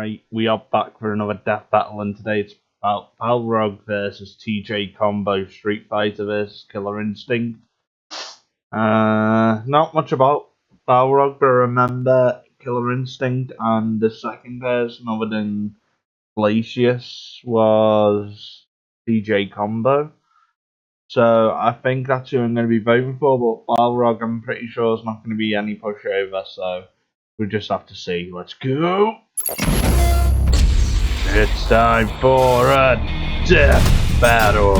Right, we are back for another death battle, and today it's about Balrog versus TJ Combo, Street Fighter versus Killer Instinct. Not much about Balrog, but remember Killer Instinct and the second person other than Glacius was TJ Combo. So I think that's who I'm going to be voting for, but Balrog I'm pretty sure is not going to be any pushover, so we'll just have to see. Let's go! It's time for a death battle!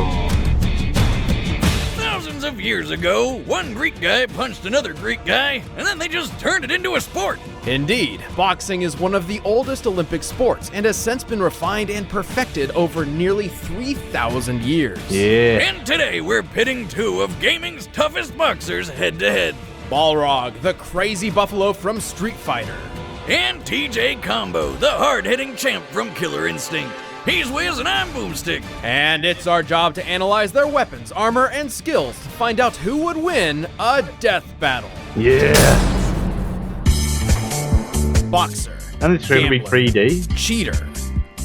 Thousands of years ago, one Greek guy punched another Greek guy, and then they just turned it into a sport. Indeed, boxing is one of the oldest Olympic sports and has since been refined and perfected over nearly 3,000 years. Yeah. And today we're pitting two of gaming's toughest boxers head to head. Balrog, the crazy buffalo from Street Fighter. And TJ Combo, the hard-hitting champ from Killer Instinct. He's Wiz and I'm Boomstick. And it's our job to analyze their weapons, armor, and skills to find out who would win a death battle. Yeah. Boxer. And it's going to be Gambler, 3D. Cheater.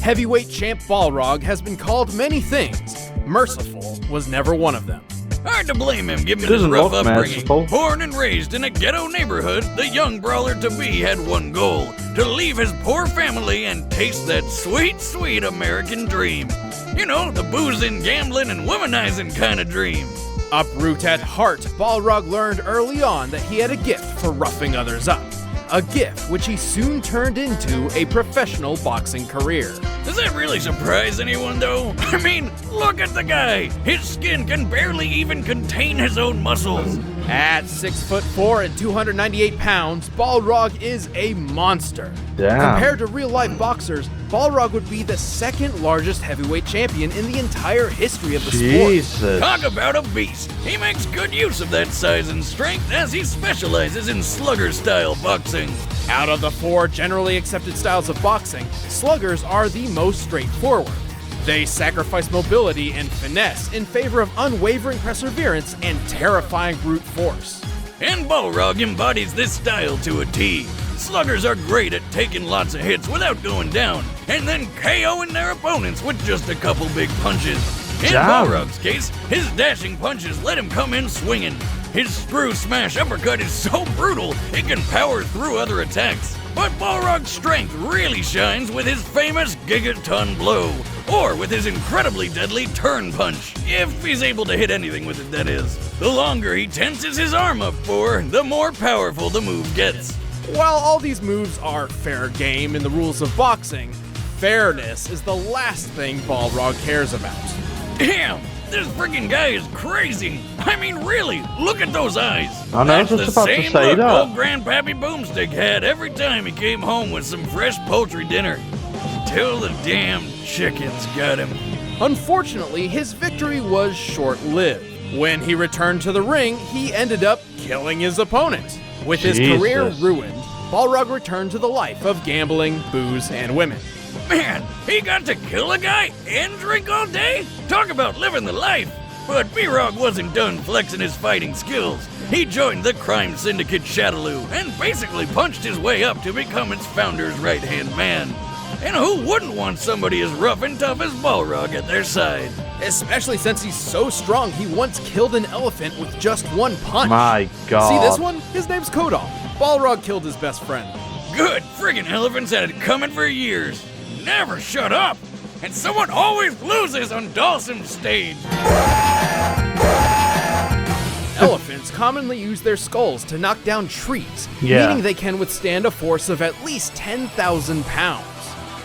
Heavyweight champ Balrog has been called many things. Merciful was never one of them. Hard to blame him given his Doesn't rough look upbringing. merciful. Born and raised in a ghetto neighborhood, the young brawler-to-be had one goal: to leave his poor family and taste that sweet, sweet American dream. You know, the boozing, gambling, and womanizing kind of dream. Uproot at heart, Balrog learned early on that he had a gift for roughing others up. A gift which he soon turned into a professional boxing career. Does that really surprise anyone, though? I mean, look at the guy! His skin can barely even contain his own muscles. At 6'4" and 298 pounds, Balrog is a monster. Damn. Compared to real-life boxers, Balrog would be the second largest heavyweight champion in the entire history of the sport. Jesus. Talk about a beast. He makes good use of that size and strength as he specializes in slugger-style boxing. Out of the four generally accepted styles of boxing, sluggers are the most straightforward. They sacrifice mobility and finesse in favor of unwavering perseverance and terrifying brute force. And Balrog embodies this style to a T. Sluggers are great at taking lots of hits without going down, and then KOing their opponents with just a couple big punches. In Damn. Balrog's case, his dashing punches let him come in swinging. His screw smash uppercut is so brutal, it can power through other attacks. But Balrog's strength really shines with his famous gigaton blow, or with his incredibly deadly turn punch, if he's able to hit anything with it, that is. The longer he tenses his arm up for, the more powerful the move gets. While all these moves are fair game in the rules of boxing, fairness is the last thing Balrog cares about. Damn, this freaking guy is crazy. I mean, really, look at those eyes. I know, That's I the was about to same say look that. old Grandpappy Boomstick had every time he came home with some fresh poultry dinner. Till the damn chickens got him. Unfortunately, his victory was short-lived. When he returned to the ring, he ended up killing his opponent. With his career Jesus. ruined, Balrog returned to the life of gambling, booze, and women. Man, he got to kill a guy and drink all day? Talk about living the life. But B-Rog wasn't done flexing his fighting skills. He joined the crime syndicate Shadaloo and basically punched his way up to become its founder's right-hand man. And who wouldn't want somebody as rough and tough as Balrog at their side? Especially since he's so strong, he once killed an elephant with just one punch. My God. See this one? His name's Kodal. Balrog killed his best friend. Good friggin' elephants had it coming for years. Never shut up. And someone always loses on Dawson's stage. Elephants commonly use their skulls to knock down trees, Yeah. meaning they can withstand a force of at least 10,000 pounds.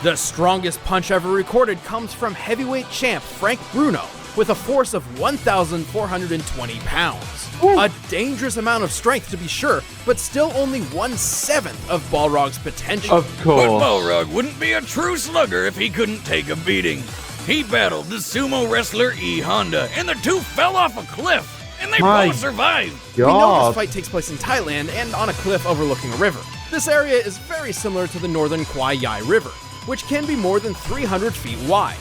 The strongest punch ever recorded comes from heavyweight champ Frank Bruno with a force of 1,420 pounds. A dangerous amount of strength to be sure, but still only 1/7 of Balrog's potential. Of But course. Balrog wouldn't be a true slugger if he couldn't take a beating. He battled the sumo wrestler E. Honda, and the two fell off a cliff, and they My both survived. We know God. this fight takes place in Thailand and on a cliff overlooking a river. This area is very similar to the northern Kwai Yai River, which can be more than 300 feet wide.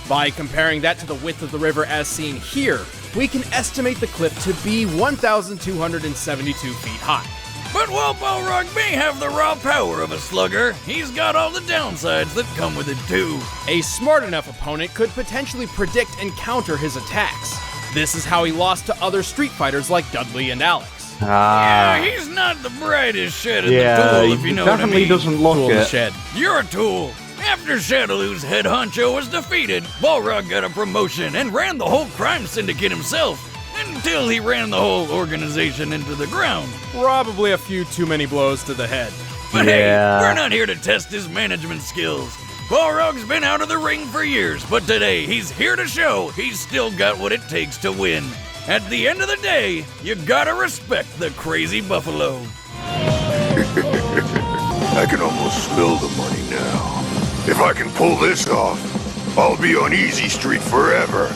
By comparing that to the width of the river as seen here, we can estimate the cliff to be 1,272 feet high. But while Balrog may have the raw power of a slugger, he's got all the downsides that come with it too. A smart enough opponent could potentially predict and counter his attacks. This is how he lost to other Street Fighters like Dudley and Alex. Yeah, he's not the brightest shed in the tool, if you know what I definitely mean. doesn't look Tool in the it. shed. You're a tool. After Shadowloo's head honcho was defeated, Balrog got a promotion and ran the whole crime syndicate himself, until he ran the whole organization into the ground. Probably a few too many blows to the head. But Yeah. hey, we're not here to test his management skills. Balrog's been out of the ring for years, but today he's here to show he's still got what it takes to win. At the end of the day, you gotta respect the crazy buffalo. I can almost smell the money now. If I can pull this off, I'll be on Easy Street forever.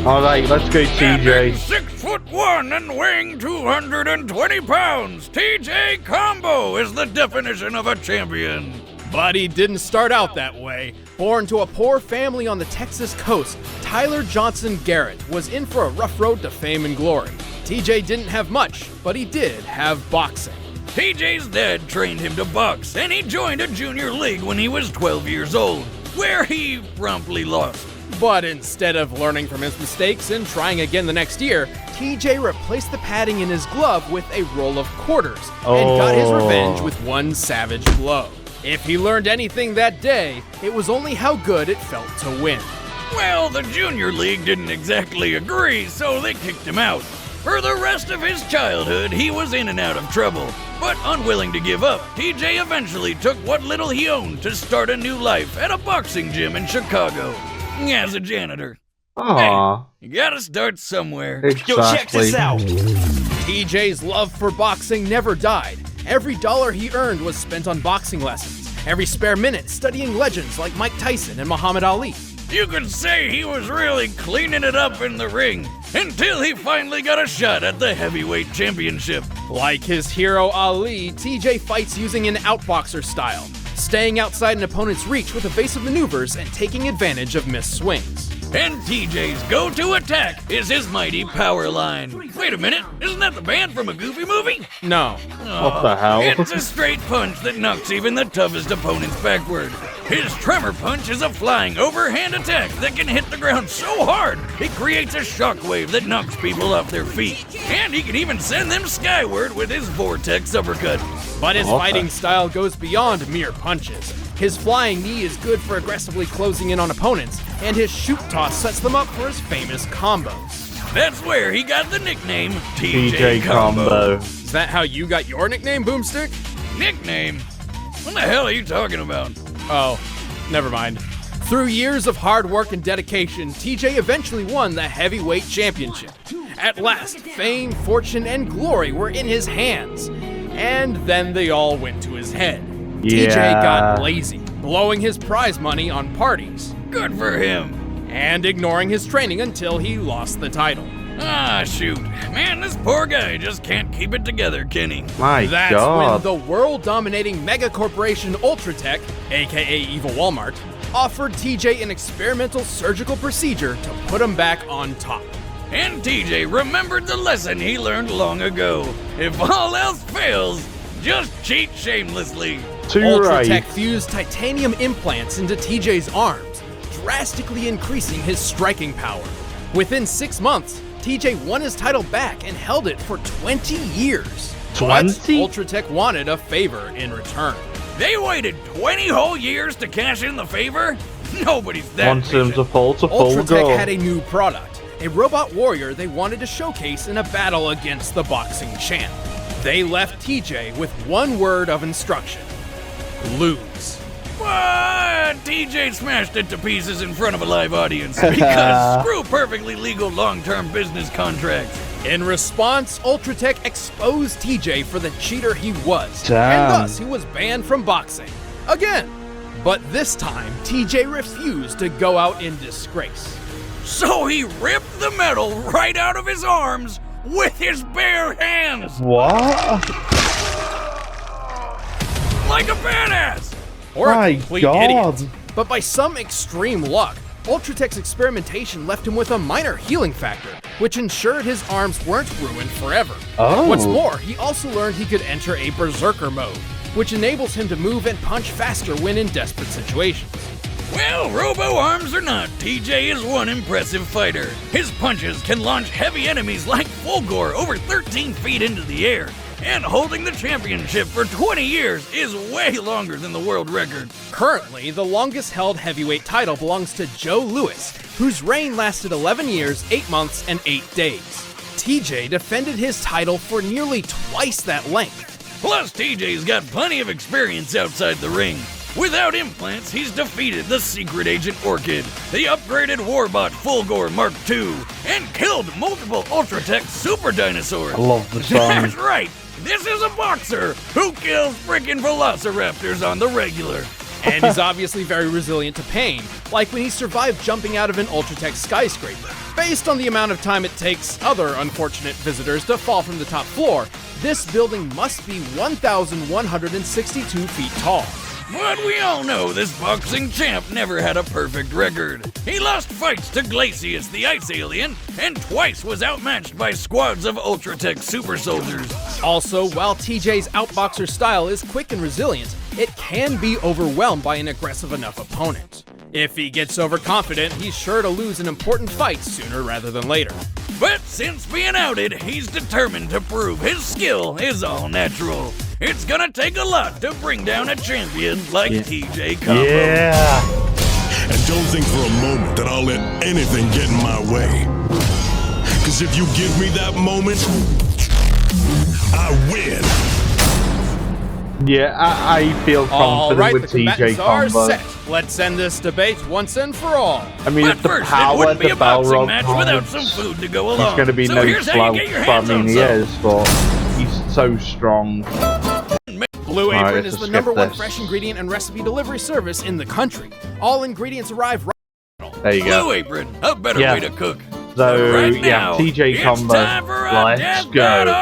Alright, let's go, Standing TJ. 6'1" and weighing 220 pounds, TJ Combo is the definition of a champion. But he didn't start out that way. Born to a poor family on the Texas coast, Tyler Johnson Garrett was in for a rough road to fame and glory. TJ didn't have much, but he did have boxing. TJ's dad trained him to box, and he joined a junior league when he was 12 years old, where he promptly lost. But instead of learning from his mistakes and trying again the next year, TJ replaced the padding in his glove with a roll of quarters and got his revenge with one savage blow. If he learned anything that day, it was only how good it felt to win. Well, the junior league didn't exactly agree, so they kicked him out. For the rest of his childhood, he was in and out of trouble. But unwilling to give up, TJ eventually took what little he owned to start a new life at a boxing gym in Chicago. As a janitor. Aww. You gotta start somewhere. Exactly. Yo, check this out. TJ's love for boxing never died. Every dollar he earned was spent on boxing lessons. Every spare minute studying legends like Mike Tyson and Muhammad Ali. You could say he was really cleaning it up in the ring until he finally got a shot at the heavyweight championship. Like his hero Ali, TJ fights using an outboxer style, staying outside an opponent's reach with evasive maneuvers and taking advantage of missed swings. And TJ's go-to attack is his mighty power line. Wait a minute, isn't that the band from a Goofy movie? No. What the hell? It's a straight punch that knocks even the toughest opponents backward. His tremor punch is a flying overhand attack that can hit the ground so hard it creates a shockwave that knocks people off their feet. And he can even send them skyward with his vortex uppercut. But his Okay. fighting style goes beyond mere punches. His flying knee is good for aggressively closing in on opponents, and his shoot toss sets them up for his famous combos. That's where he got the nickname TJ Combo. Is that how you got your nickname, Boomstick? Nickname? What the hell are you talking about? Oh, never mind. Through years of hard work and dedication, TJ eventually won the heavyweight championship. At last, fame, fortune, and glory were in his hands. And then they all went to his head. TJ Yeah. got lazy, blowing his prize money on parties, Good for him. and ignoring his training until he lost the title. Ah, shoot. Man, this poor guy just can't keep it together, can he? My That's God. when the world-dominating mega corporation Ultratech, aka Evil Walmart, offered TJ an experimental surgical procedure to put him back on top. And TJ remembered the lesson he learned long ago. If all else fails, just cheat shamelessly. Too Ultratech right. fused titanium implants into TJ's arms, drastically increasing his striking power. Within 6 months, TJ won his title back and held it for 20 years. 20? But Ultratech wanted a favor in return. They waited 20 whole years to cash in the favor? Nobody's that Wants him patient. to fall to full Ultratech go. had a new product, a robot warrior they wanted to showcase in a battle against the boxing champ. They left TJ with one word of instruction: lose. What? TJ smashed it to pieces in front of a live audience because screw perfectly legal long-term business contracts. In response, Ultratech exposed TJ for the cheater he was, Damn. and thus he was banned from boxing. Again. But this time, TJ refused to go out in disgrace. So he ripped the metal right out of his arms with his bare hands, What? like a badass. Or My a complete God. idiot. But by some extreme luck, Ultratech's experimentation left him with a minor healing factor, which ensured his arms weren't ruined forever. What's more, he also learned he could enter a Berserker mode, which enables him to move and punch faster when in desperate situations. Well, robo-arms or not, TJ is one impressive fighter. His punches can launch heavy enemies like Fulgor over 13 feet into the air, and holding the championship for 20 years is way longer than the world record. Currently, the longest held heavyweight title belongs to Joe Louis, whose reign lasted 11 years, 8 months, and 8 days. TJ defended his title for nearly twice that length. Plus, TJ's got plenty of experience outside the ring. Without implants, he's defeated the Secret Agent Orchid, the upgraded Warbot Fulgor Mark II, and killed multiple Ultratech super dinosaurs. I love the song. That's right! This is a boxer who kills freaking velociraptors on the regular. And he's obviously very resilient to pain, like when he survived jumping out of an Ultratech skyscraper. Based on the amount of time it takes other unfortunate visitors to fall from the top floor, this building must be 1,162 feet tall. But we all know this boxing champ never had a perfect record. He lost fights to Glacius the Ice Alien, and twice was outmatched by squads of Ultratech super soldiers. Also, while TJ's outboxer style is quick and resilient, it can be overwhelmed by an aggressive enough opponent. If he gets overconfident, he's sure to lose an important fight sooner rather than later. But since being outed, he's determined to prove his skill is all natural. It's gonna take a lot to bring down a champion like TJ Combo. Yeah. And don't think for a moment that I'll let anything get in my way. Cause if you give me that moment, I win. Yeah, I feel confident Alright, the with TJ combatants are Combo. set. Let's end this debate once and for all. I mean, But if the first, it power wouldn't be the a boxing Balrog match without some food to go along. he's going to be so no here's how you slouch. get your I hands mean, on he some. is, but he's so strong. Blue Alright, Apron let's is the skip #1 this. fresh ingredient and recipe delivery service in the country. All ingredients arrive right. There you go. Blue Apron, a better Yeah. way to cook. So, Right yeah, now, TJ it's Combo. time for a Let's death go. battle!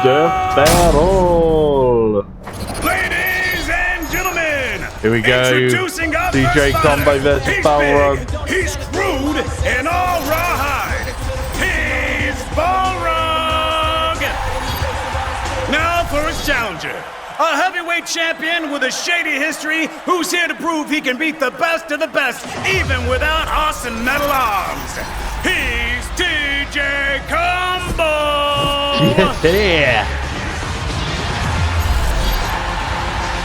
Death battle! Ladies and gentlemen, Here we go. Introducing our TJ first Combo fighter. versus He's Balrog. big, he's crude, and all rawhide. He's Balrog. Now for his challenger, a heavyweight champion with a shady history who's here to prove he can beat the best of the best, even without awesome metal arms. He's TJ Combo. Yeah.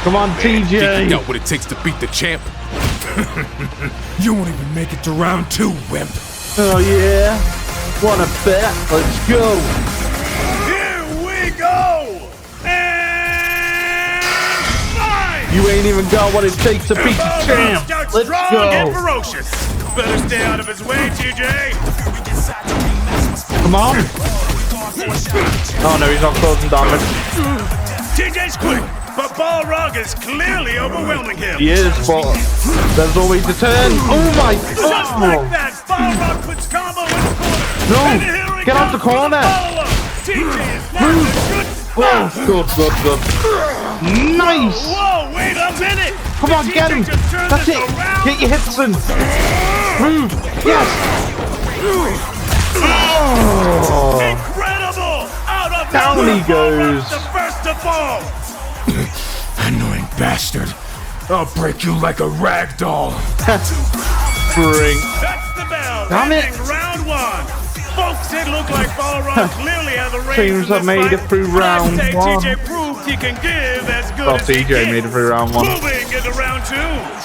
Come on, You TJ. know what it takes to beat the champ. You won't even make it to round 2, wimp. Oh, yeah. What a bet. Let's go. Here we go! And fight! You ain't even got what it takes to beat the Balrog champ. starts Let's strong and go. ferocious. Better stay out of his way, TJ. Come on. Oh, no, he's not causing damage. TJ's quick, but Balrog is clearly overwhelming him. He is, but there's always a turn. Oh, my Just like God. that, Balrog puts Combo in the corner. No, And here he get out the comes with corner. follow-up. TJ is not a good Oh, good. Nice. Whoa, wait a minute! Come on, get him. TJ just turned That's this it. around. Get your hips in. Move. Yes. Oh. Incredible! Out of Down nowhere, he goes. Balrog's the first to fall. Annoying bastard. I'll break you like a rag doll. Bring. That's the bell. Damn it. Ending round 1. Folks, it looked like Balrog clearly had the reins Seems in I this made fight, it through but I'd round say 1. TJ proved he can give as good Well, as he TJ gets. made it through round 1. Moving into round 2.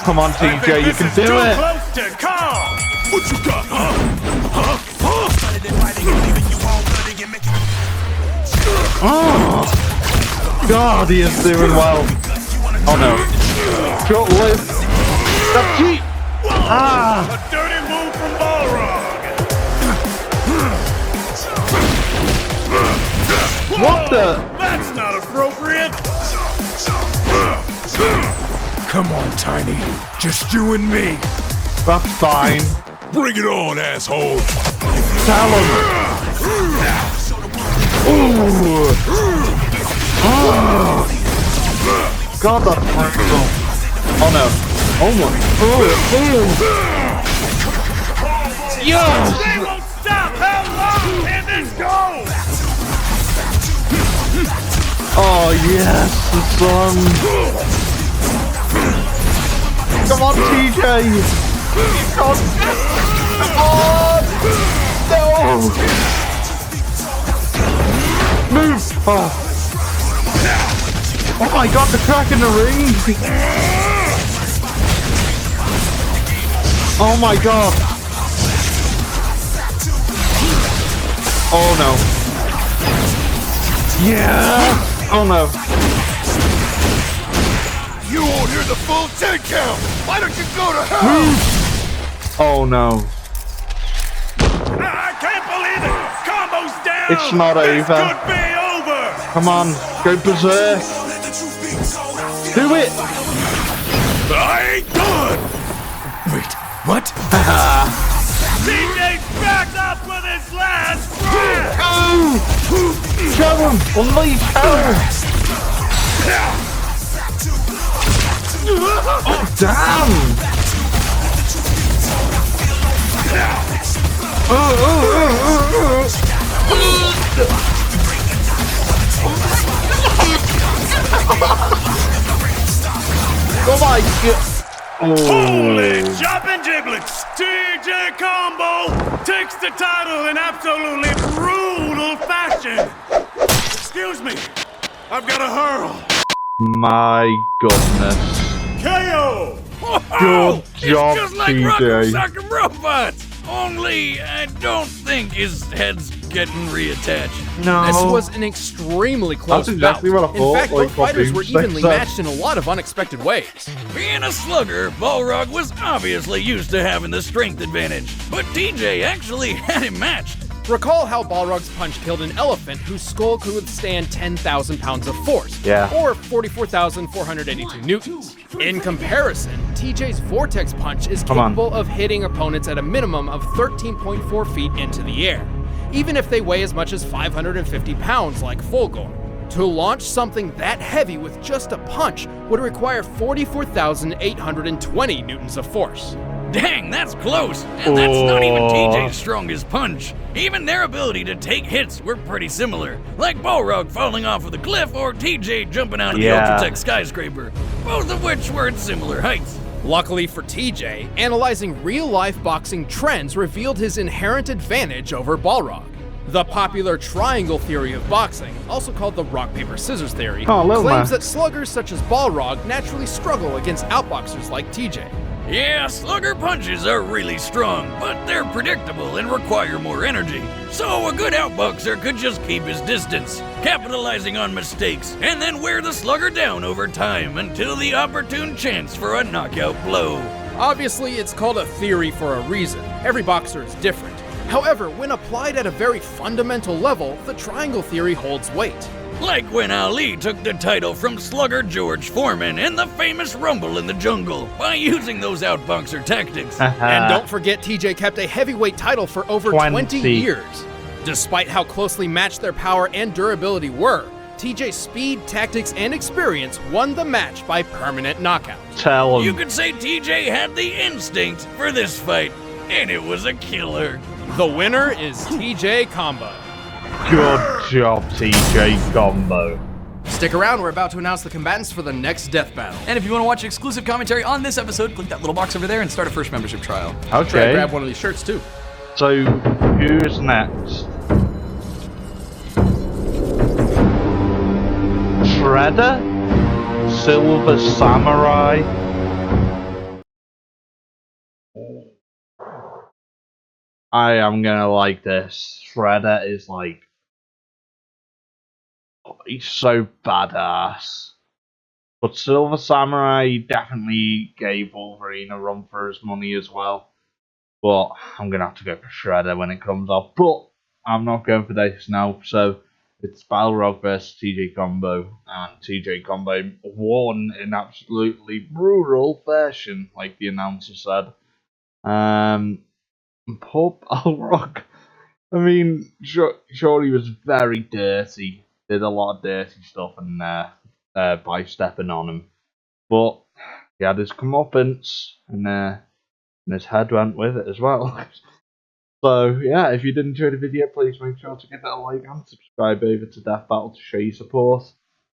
Come on, I think TJ, you this can is do too it. close to call. What you got, huh? Oh. God, he is doing well. Oh, no. Short lift. That's cheap. Ah. A dirty move from Balrog. What the? That's not appropriate. Come on, Tiny. Just you and me. That's fine. Bring it on, asshole. Tell him. Ooh. Oh. God, that's brutal. Oh no. Oh my. Yes! They won't stop! How long can this go? Oh yes, the sun! Come on, TJ! Come on! No! Move! Oh my god, the crack in the ring! Oh my god! Oh no. Yeah! Oh no. You won't hear the full 10 count! Why don't you go to hell? Oh no. I can't believe it! Combo's down! It's not This over. could be over! Come on, go berserk. Do it! I ain't done! Wait, what? TJ's back up with his last breath! Go! Kill him! Unleash hell! Oh, damn! Oh my god! Holy Oh. jumping giblets! TJ Combo takes the title in absolutely brutal fashion! Excuse me, I've got a hurl! My goodness. KO! Good job, It's just like TJ. Rock'em Sock'em Robots! Only, I don't think his head's getting reattached. No. This was an extremely close That's exactly bout. what I thought, In fact, like both what fighters were Doomsday evenly said. matched in a lot of unexpected ways. Being a slugger, Balrog was obviously used to having the strength advantage, but TJ actually had him matched. Recall how Balrog's punch killed an elephant whose skull could withstand 10,000 pounds of force, Yeah. or 44,482 newtons. In comparison, TJ's vortex punch is Come on. capable of hitting opponents at a minimum of 13.4 feet into the air, even if they weigh as much as 550 pounds like Fulgor. To launch something that heavy with just a punch would require 44,820 newtons of force. Dang, that's close, and that's not even Oh. TJ's strongest punch. Even their ability to take hits were pretty similar, like Balrog falling off of the cliff or TJ jumping out of the Yeah. Ultratech skyscraper, both of which were at similar heights. Luckily for TJ, analyzing real-life boxing trends revealed his inherent advantage over Balrog. The popular triangle theory of boxing, also called the rock, paper, scissors theory, Oh, little claims man. that sluggers such as Balrog naturally struggle against outboxers like TJ. Yeah, slugger punches are really strong, but they're predictable and require more energy. So a good outboxer could just keep his distance, capitalizing on mistakes, and then wear the slugger down over time until the opportune chance for a knockout blow. Obviously, it's called a theory for a reason. Every boxer is different. However, when applied at a very fundamental level, the triangle theory holds weight. Like when Ali took the title from slugger George Foreman in the famous Rumble in the Jungle by using those outboxer tactics. And don't forget, TJ kept a heavyweight title for over 20 20. years. Despite how closely matched their power and durability were, TJ's speed, tactics, and experience won the match by permanent knockout. Tell You him. could say TJ had the instinct for this fight, and it was a killer. The winner is TJ Combo. Good job, TJ Combo. Stick around, we're about to announce the combatants for the next death battle. And if you want to watch exclusive commentary on this episode, click that little box over there and start a first membership trial. Try to Okay. grab one of these shirts too. So, who's next? Shredder? Silver Samurai? I am gonna like this. Shredder is like... he's so badass. But Silver Samurai definitely gave Wolverine a run for his money as well. But I'm going to have to go for Shredder when it comes off. But I'm not going for this now. So it's Balrog versus TJ Combo. And TJ Combo won in absolutely brutal fashion, like the announcer said. Poor Balrog. I mean, sure he was very dirty. Did a lot of dirty stuff and by stepping on him. But he had his comeuppance and his head went with it as well. So, yeah, if you did enjoy the video, please make sure to give it a like and subscribe over to Death Battle to show your support.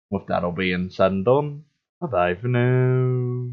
With that all being said and done, bye bye for now.